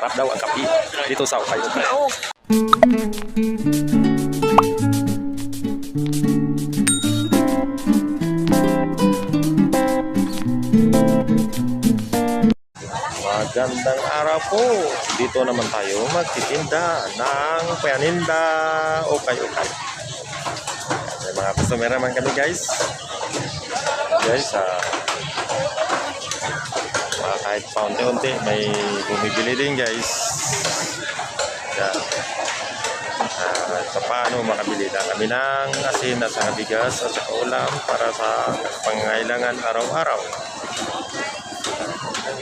Sarap daw ang kape dito sa Ukay. Magandang araw po. Dito naman tayo magtitinda ng paninda Ukay-Ukay. May mga customer naman kami guys. Kahit paunti-unti may bumibili din guys. Yan. Paano makabili na kami ng asin at saka bigas at saka ulam para sa pangangailangan araw-araw.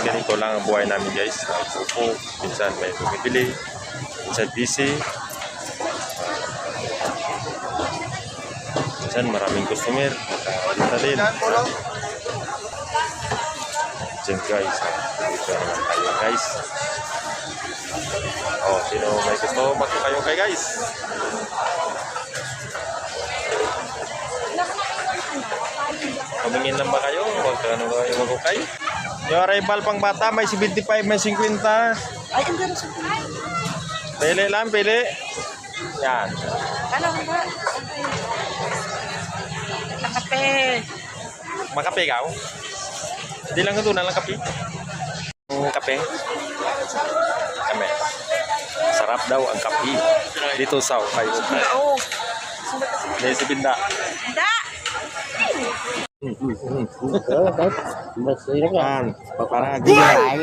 Ganito lang ang buhay namin guys. Upo, minsan may bumibili, minsan busy, minsan maraming customer, nakakita din. Diyan guys, dito naman tayo guys. Oh, sino may gusto kayo kay guys? Kamingin lang ba kayo? Huwag ka ano kayo mag-ukay? Yung arrival pang bata, may 75, may 50. Ay, ang gano'n sa Pili lang, pili. Yan. Kala ko ba? Nakape. Makape ka? Hindi lang ito, nalang kape. Kape. Kame. Sarap daw ang kape dito sa Ukay. Oo. May si Binda. Hindi. Yan. Parang Ay,